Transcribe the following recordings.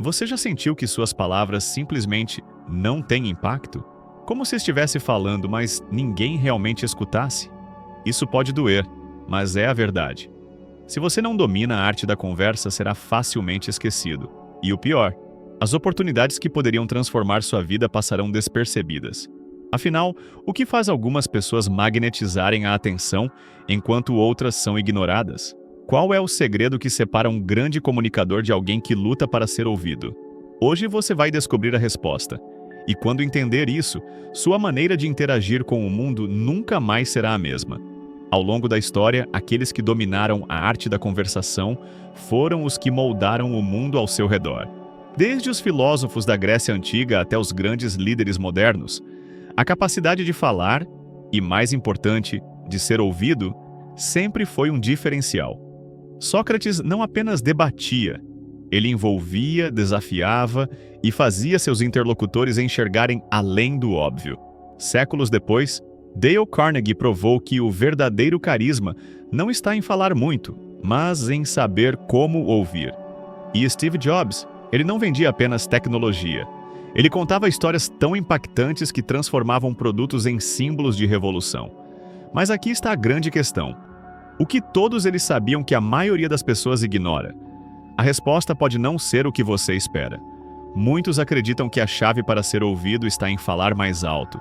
Você já sentiu que suas palavras simplesmente não têm impacto? Como se estivesse falando, mas ninguém realmente escutasse? Isso pode doer, mas é a verdade. Se você não domina a arte da conversa, será facilmente esquecido. E o pior, as oportunidades que poderiam transformar sua vida passarão despercebidas. Afinal, o que faz algumas pessoas magnetizarem a atenção enquanto outras são ignoradas? Qual é o segredo que separa um grande comunicador de alguém que luta para ser ouvido? Hoje você vai descobrir a resposta. E quando entender isso, sua maneira de interagir com o mundo nunca mais será a mesma. Ao longo da história, aqueles que dominaram a arte da conversação foram os que moldaram o mundo ao seu redor. Desde os filósofos da Grécia Antiga até os grandes líderes modernos, a capacidade de falar, e mais importante, de ser ouvido, sempre foi um diferencial. Sócrates não apenas debatia, ele envolvia, desafiava e fazia seus interlocutores enxergarem além do óbvio. Séculos depois, Dale Carnegie provou que o verdadeiro carisma não está em falar muito, mas em saber como ouvir. E Steve Jobs, ele não vendia apenas tecnologia. Ele contava histórias tão impactantes que transformavam produtos em símbolos de revolução. Mas aqui está a grande questão. O que todos eles sabiam que a maioria das pessoas ignora? A resposta pode não ser o que você espera. Muitos acreditam que a chave para ser ouvido está em falar mais alto,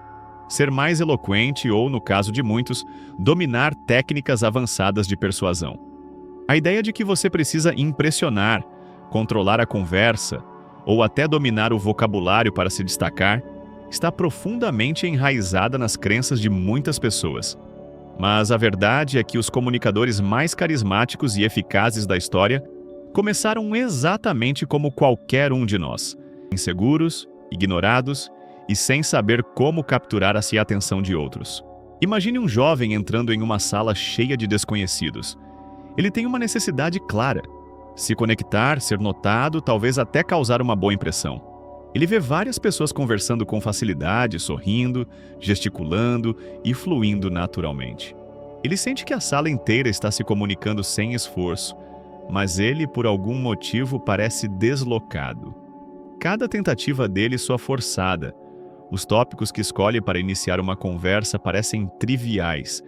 ser mais eloquente ou, no caso de muitos, dominar técnicas avançadas de persuasão. A ideia de que você precisa impressionar, controlar a conversa ou até dominar o vocabulário para se destacar está profundamente enraizada nas crenças de muitas pessoas. Mas a verdade é que os comunicadores mais carismáticos e eficazes da história começaram exatamente como qualquer um de nós, inseguros, ignorados e sem saber como capturar a atenção de outros. Imagine um jovem entrando em uma sala cheia de desconhecidos. Ele tem uma necessidade clara: se conectar, ser notado, talvez até causar uma boa impressão. Ele vê várias pessoas conversando com facilidade, sorrindo, gesticulando e fluindo naturalmente. Ele sente que a sala inteira está se comunicando sem esforço, mas ele, por algum motivo, parece deslocado. Cada tentativa dele soa forçada. Os tópicos que escolhe para iniciar uma conversa parecem triviais,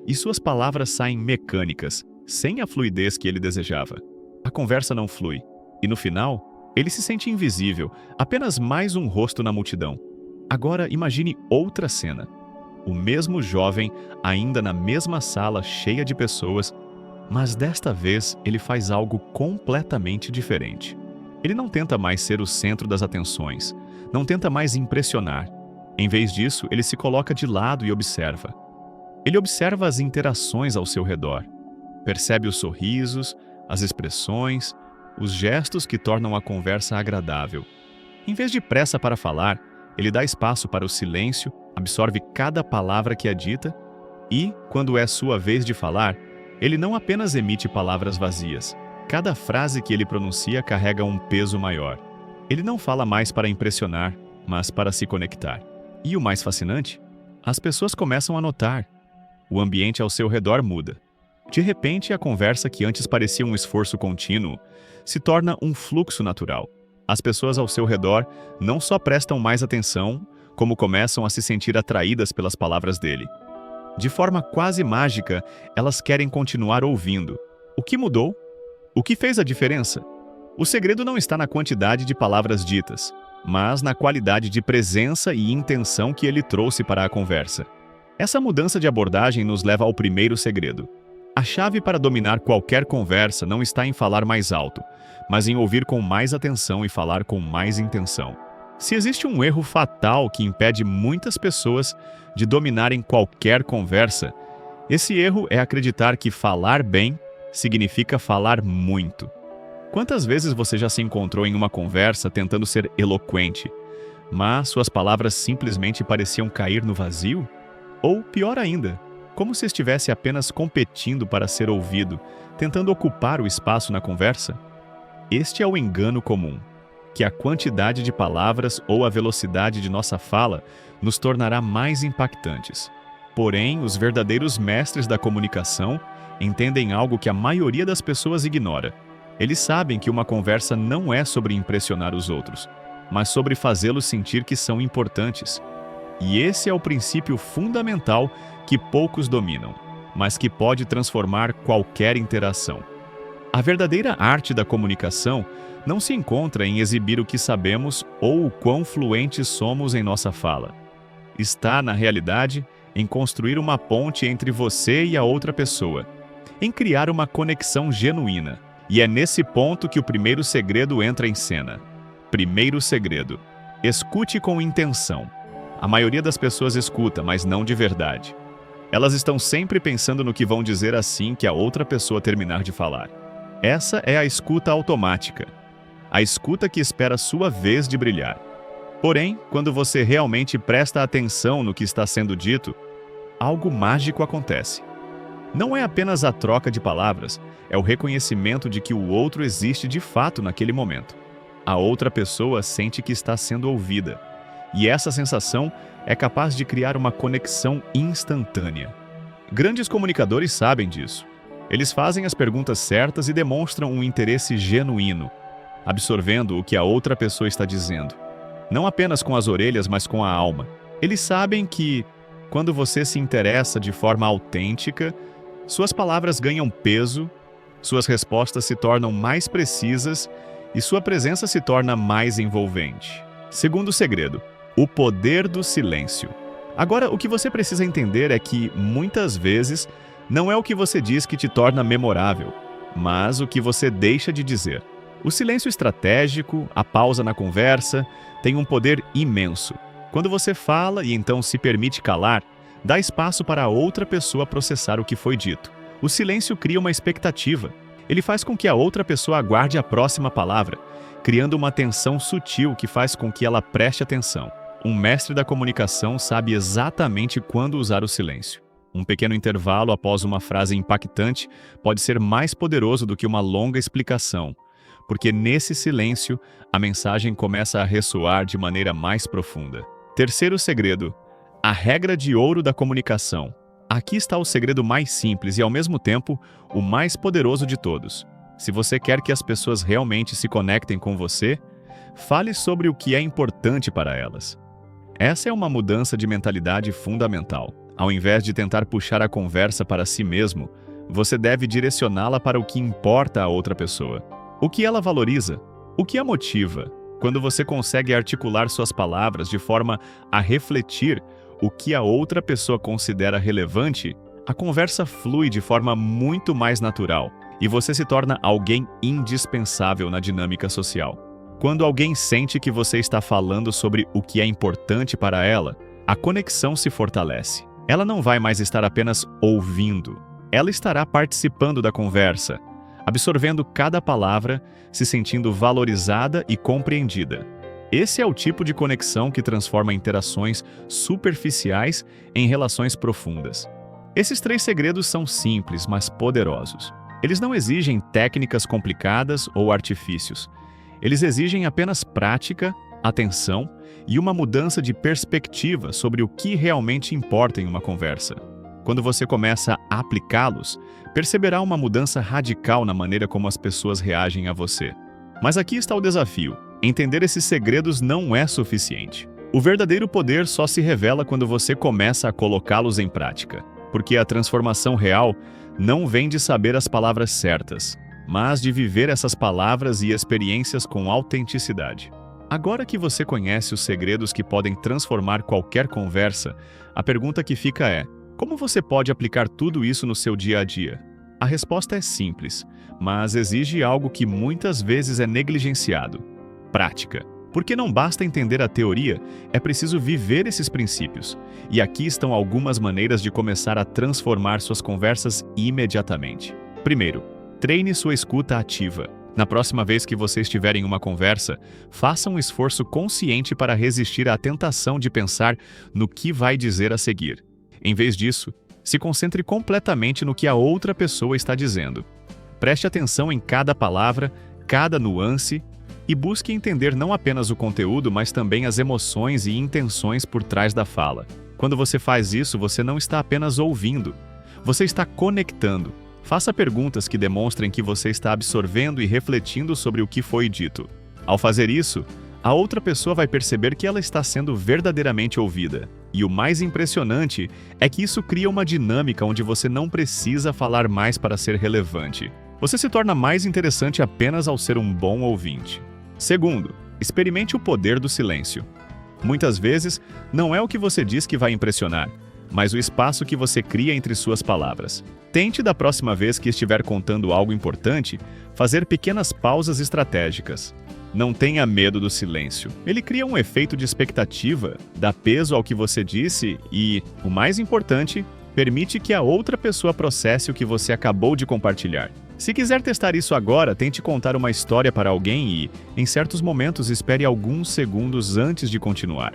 e suas palavras saem mecânicas, sem a fluidez que ele desejava. A conversa não flui, e no final, ele se sente invisível, apenas mais um rosto na multidão. Agora imagine outra cena. O mesmo jovem, ainda na mesma sala cheia de pessoas, mas desta vez ele faz algo completamente diferente. Ele não tenta mais ser o centro das atenções, não tenta mais impressionar. Em vez disso, ele se coloca de lado e observa. Ele observa as interações ao seu redor. Percebe os sorrisos, as expressões, os gestos que tornam a conversa agradável. Em vez de pressa para falar, ele dá espaço para o silêncio, absorve cada palavra que é dita e, quando é sua vez de falar, ele não apenas emite palavras vazias. Cada frase que ele pronuncia carrega um peso maior. Ele não fala mais para impressionar, mas para se conectar. E o mais fascinante? As pessoas começam a notar. O ambiente ao seu redor muda. De repente, a conversa que antes parecia um esforço contínuo se torna um fluxo natural. As pessoas ao seu redor não só prestam mais atenção, como começam a se sentir atraídas pelas palavras dele. De forma quase mágica, elas querem continuar ouvindo. O que mudou? O que fez a diferença? O segredo não está na quantidade de palavras ditas, mas na qualidade de presença e intenção que ele trouxe para a conversa. Essa mudança de abordagem nos leva ao primeiro segredo. A chave para dominar qualquer conversa não está em falar mais alto, mas em ouvir com mais atenção e falar com mais intenção. Se existe um erro fatal que impede muitas pessoas de dominarem qualquer conversa, esse erro é acreditar que falar bem significa falar muito. Quantas vezes você já se encontrou em uma conversa tentando ser eloquente, mas suas palavras simplesmente pareciam cair no vazio? Ou, pior ainda, como se estivesse apenas competindo para ser ouvido, tentando ocupar o espaço na conversa? Este é o engano comum, que a quantidade de palavras ou a velocidade de nossa fala nos tornará mais impactantes. Porém, os verdadeiros mestres da comunicação entendem algo que a maioria das pessoas ignora. Eles sabem que uma conversa não é sobre impressionar os outros, mas sobre fazê-los sentir que são importantes. E esse é o princípio fundamental que poucos dominam, mas que pode transformar qualquer interação. A verdadeira arte da comunicação não se encontra em exibir o que sabemos ou o quão fluentes somos em nossa fala. Está, na realidade, em construir uma ponte entre você e a outra pessoa, em criar uma conexão genuína. E é nesse ponto que o primeiro segredo entra em cena. Primeiro segredo: escute com intenção. A maioria das pessoas escuta, mas não de verdade. Elas estão sempre pensando no que vão dizer assim que a outra pessoa terminar de falar. Essa é a escuta automática. A escuta que espera sua vez de brilhar. Porém, quando você realmente presta atenção no que está sendo dito, algo mágico acontece. Não é apenas a troca de palavras, é o reconhecimento de que o outro existe de fato naquele momento. A outra pessoa sente que está sendo ouvida. E essa sensação é capaz de criar uma conexão instantânea. Grandes comunicadores sabem disso. Eles fazem as perguntas certas e demonstram um interesse genuíno, absorvendo o que a outra pessoa está dizendo. Não apenas com as orelhas, mas com a alma. Eles sabem que, quando você se interessa de forma autêntica, suas palavras ganham peso, suas respostas se tornam mais precisas e sua presença se torna mais envolvente. Segundo segredo: o poder do silêncio. Agora, o que você precisa entender é que, muitas vezes, não é o que você diz que te torna memorável, mas o que você deixa de dizer. O silêncio estratégico, a pausa na conversa, tem um poder imenso. Quando você fala e então se permite calar, dá espaço para a outra pessoa processar o que foi dito. O silêncio cria uma expectativa. Ele faz com que a outra pessoa aguarde a próxima palavra, criando uma tensão sutil que faz com que ela preste atenção. Um mestre da comunicação sabe exatamente quando usar o silêncio. Um pequeno intervalo após uma frase impactante pode ser mais poderoso do que uma longa explicação, porque nesse silêncio a mensagem começa a ressoar de maneira mais profunda. Terceiro segredo: a regra de ouro da comunicação. Aqui está o segredo mais simples e, ao mesmo tempo, o mais poderoso de todos. Se você quer que as pessoas realmente se conectem com você, fale sobre o que é importante para elas. Essa é uma mudança de mentalidade fundamental. Ao invés de tentar puxar a conversa para si mesmo, você deve direcioná-la para o que importa à outra pessoa. O que ela valoriza? O que a motiva? Quando você consegue articular suas palavras de forma a refletir o que a outra pessoa considera relevante, a conversa flui de forma muito mais natural e você se torna alguém indispensável na dinâmica social. Quando alguém sente que você está falando sobre o que é importante para ela, a conexão se fortalece. Ela não vai mais estar apenas ouvindo. Ela estará participando da conversa, absorvendo cada palavra, se sentindo valorizada e compreendida. Esse é o tipo de conexão que transforma interações superficiais em relações profundas. Esses 3 segredos são simples, mas poderosos. Eles não exigem técnicas complicadas ou artifícios. Eles exigem apenas prática, atenção e uma mudança de perspectiva sobre o que realmente importa em uma conversa. Quando você começa a aplicá-los, perceberá uma mudança radical na maneira como as pessoas reagem a você. Mas aqui está o desafio. Entender esses segredos não é suficiente. O verdadeiro poder só se revela quando você começa a colocá-los em prática. Porque a transformação real não vem de saber as palavras certas, mas de viver essas palavras e experiências com autenticidade. Agora que você conhece os segredos que podem transformar qualquer conversa, a pergunta que fica é: como você pode aplicar tudo isso no seu dia a dia? A resposta é simples, mas exige algo que muitas vezes é negligenciado: prática. Porque não basta entender a teoria, é preciso viver esses princípios. E aqui estão algumas maneiras de começar a transformar suas conversas imediatamente. Primeiro, treine sua escuta ativa. Na próxima vez que você estiver em uma conversa, faça um esforço consciente para resistir à tentação de pensar no que vai dizer a seguir. Em vez disso, se concentre completamente no que a outra pessoa está dizendo. Preste atenção em cada palavra, cada nuance e busque entender não apenas o conteúdo, mas também as emoções e intenções por trás da fala. Quando você faz isso, você não está apenas ouvindo, você está conectando. Faça perguntas que demonstrem que você está absorvendo e refletindo sobre o que foi dito. Ao fazer isso, a outra pessoa vai perceber que ela está sendo verdadeiramente ouvida. E o mais impressionante é que isso cria uma dinâmica onde você não precisa falar mais para ser relevante. Você se torna mais interessante apenas ao ser um bom ouvinte. Segundo, experimente o poder do silêncio. Muitas vezes, não é o que você diz que vai impressionar, mas o espaço que você cria entre suas palavras. Tente, da próxima vez que estiver contando algo importante, fazer pequenas pausas estratégicas. Não tenha medo do silêncio. Ele cria um efeito de expectativa, dá peso ao que você disse e, o mais importante, permite que a outra pessoa processe o que você acabou de compartilhar. Se quiser testar isso agora, tente contar uma história para alguém e, em certos momentos, espere alguns segundos antes de continuar.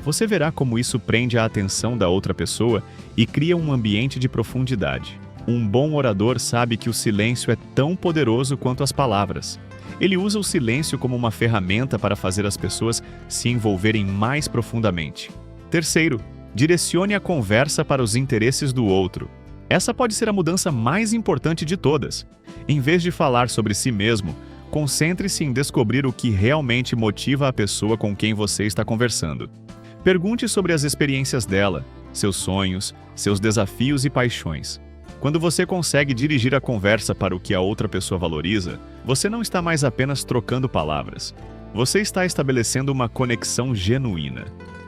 Você verá como isso prende a atenção da outra pessoa e cria um ambiente de profundidade. Um bom orador sabe que o silêncio é tão poderoso quanto as palavras. Ele usa o silêncio como uma ferramenta para fazer as pessoas se envolverem mais profundamente. Terceiro, direcione a conversa para os interesses do outro. Essa pode ser a mudança mais importante de todas. Em vez de falar sobre si mesmo, concentre-se em descobrir o que realmente motiva a pessoa com quem você está conversando. Pergunte sobre as experiências dela, seus sonhos, seus desafios e paixões. Quando você consegue dirigir a conversa para o que a outra pessoa valoriza, você não está mais apenas trocando palavras. Você está estabelecendo uma conexão genuína.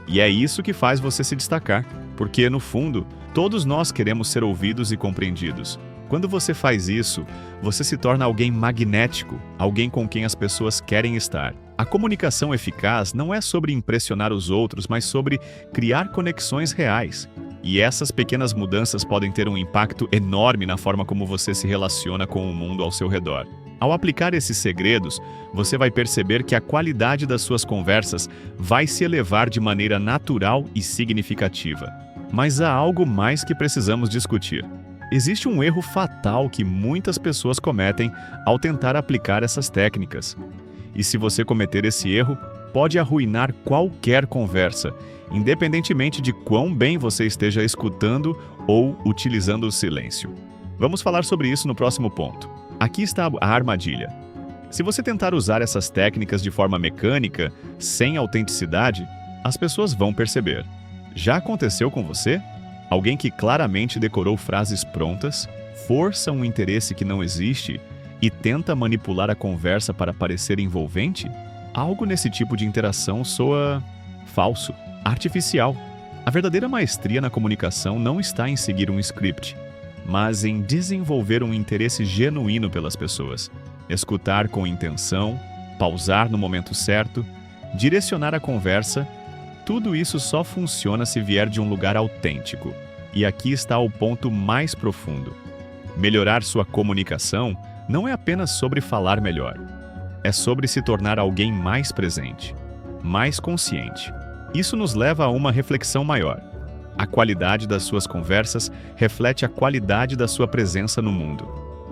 E é isso que faz você se destacar, porque, no fundo, todos nós queremos ser ouvidos e compreendidos. Quando você faz isso, você se torna alguém magnético, alguém com quem as pessoas querem estar. A comunicação eficaz não é sobre impressionar os outros, mas sobre criar conexões reais. E essas pequenas mudanças podem ter um impacto enorme na forma como você se relaciona com o mundo ao seu redor. Ao aplicar esses segredos, você vai perceber que a qualidade das suas conversas vai se elevar de maneira natural e significativa. Mas há algo mais que precisamos discutir. Existe um erro fatal que muitas pessoas cometem ao tentar aplicar essas técnicas. E se você cometer esse erro, pode arruinar qualquer conversa, independentemente de quão bem você esteja escutando ou utilizando o silêncio. Vamos falar sobre isso no próximo ponto. Aqui está a armadilha. Se você tentar usar essas técnicas de forma mecânica, sem autenticidade, as pessoas vão perceber. Já aconteceu com você? Alguém que claramente decorou frases prontas, força um interesse que não existe e tenta manipular a conversa para parecer envolvente? Algo nesse tipo de interação soa falso, artificial. A verdadeira maestria na comunicação não está em seguir um script, mas em desenvolver um interesse genuíno pelas pessoas. Escutar com intenção, pausar no momento certo, direcionar a conversa, tudo isso só funciona se vier de um lugar autêntico. E aqui está o ponto mais profundo. Melhorar sua comunicação não é apenas sobre falar melhor. É sobre se tornar alguém mais presente, mais consciente. Isso nos leva a uma reflexão maior. A qualidade das suas conversas reflete a qualidade da sua presença no mundo.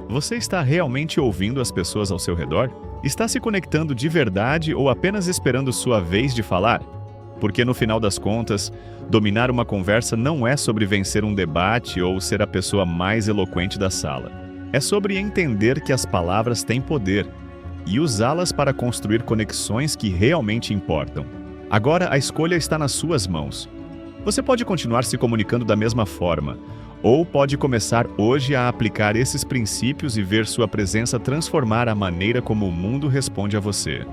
Você está realmente ouvindo as pessoas ao seu redor? Está se conectando de verdade ou apenas esperando sua vez de falar? Porque, no final das contas, dominar uma conversa não é sobre vencer um debate ou ser a pessoa mais eloquente da sala. É sobre entender que as palavras têm poder e usá-las para construir conexões que realmente importam. Agora, a escolha está nas suas mãos. Você pode continuar se comunicando da mesma forma, ou pode começar hoje a aplicar esses princípios e ver sua presença transformar a maneira como o mundo responde a você.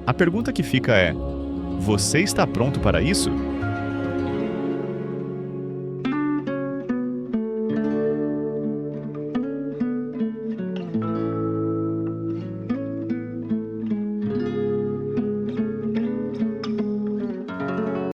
A pergunta que fica é: você está pronto para isso?